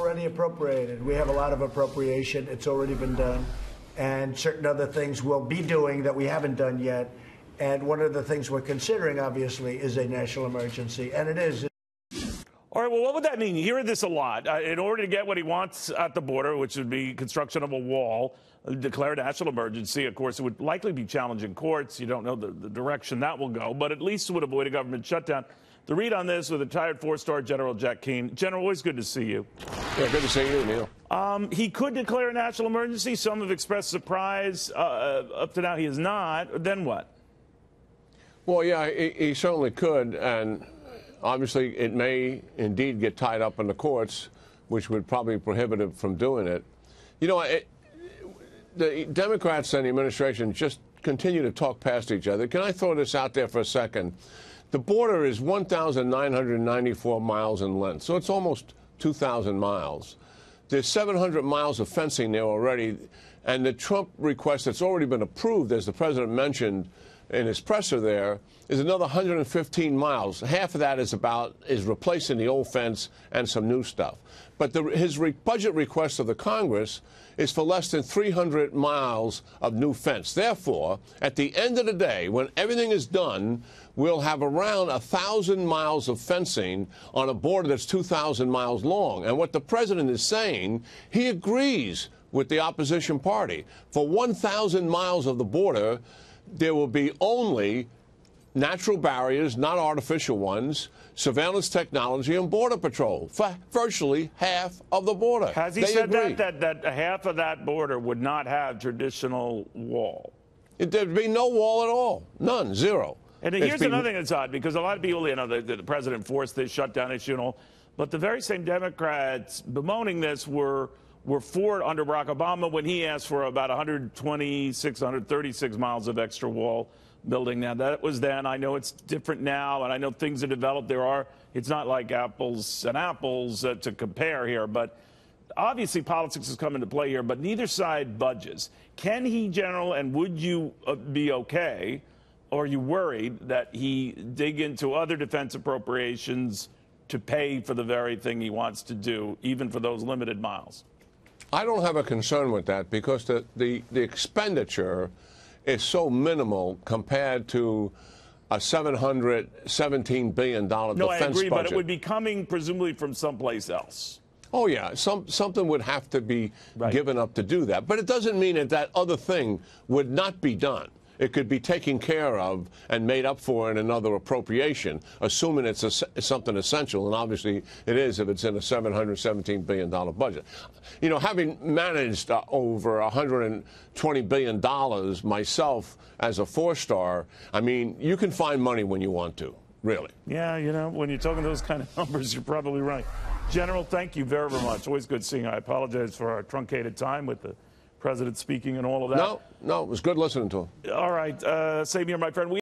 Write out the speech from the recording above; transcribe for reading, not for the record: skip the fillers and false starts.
already appropriated. We have a lot of appropriation. It's already been done. And certain other things we'll be doing that we haven't done yet. And one of the things we're considering, obviously, is a national emergency. And it is. All right, well, what would that mean? You hear this a lot. In order to get what he wants at the border, which would be construction of a wall, declare a national emergency. Of course, it would likely be challenging courts. You don't know the direction that will go, but at least it would avoid a government shutdown. The read on this with retired four-star General Jack Keane. General, always good to see you. Yeah, good to see you, Neil. He could declare a national emergency. Some have expressed surprise. Up to now, he has not. Then what? Well, yeah, he certainly could, and obviously it may indeed get tied up in the courts, which would probably prohibit him from doing it. You know, the Democrats and the administration just continue to talk past each other. Can I throw this out there for a second? The border is 1,994 miles in length, so it's almost 2,000 miles. There's 700 miles of fencing there already, and the Trump request that's already been approved, as the president mentioned in his presser there, is another 115 miles. Half of that is replacing the old fence and some new stuff. But his budget request of the Congress is for less than 300 miles of new fence. Therefore, at the end of the day, when everything is done, we'll have around 1,000 miles of fencing on a border that's 2,000 miles long. And what the president is saying, he agrees with the opposition party. For 1,000 miles of the border, there will be only natural barriers, not artificial ones, surveillance technology, and border patrol for virtually half of the border. Has he said that half of that border would not have traditional wall? There'd be no wall at all. None. Zero. And here's another thing that's odd, because a lot of people, you know, the president forced this shutdown issue and all, but the very same Democrats bemoaning this were for it under Barack Obama when he asked for about 126, 136 miles of extra wall building. Now, that was then. I know it's different now, and I know things are developed. It's not like apples and apples to compare here, but obviously politics has come into play here, but neither side budges. Can he, General, and would you be okay, or are you worried that he dig into other defense appropriations to pay for the very thing he wants to do, even for those limited miles? I don't have a concern with that, because the expenditure is so minimal compared to a $717 billion defense budget. No, I agree, but it would be coming presumably from someplace else. Oh, yeah. Something would have to be given up to do that. But it doesn't mean that other thing would not be done. It could be taken care of and made up for in another appropriation, assuming it's something essential, and obviously it is if it's in a $717 billion budget. You know, having managed over $120 billion myself as a four-star, I mean, you can find money when you want to, really. Yeah, you know, when you're talking those kind of numbers, you're probably right. General, thank you very, very much. Always good seeing you. I apologize for our truncated time with the president speaking and all of that. No, it was good listening to him. All right. Same here, my friend.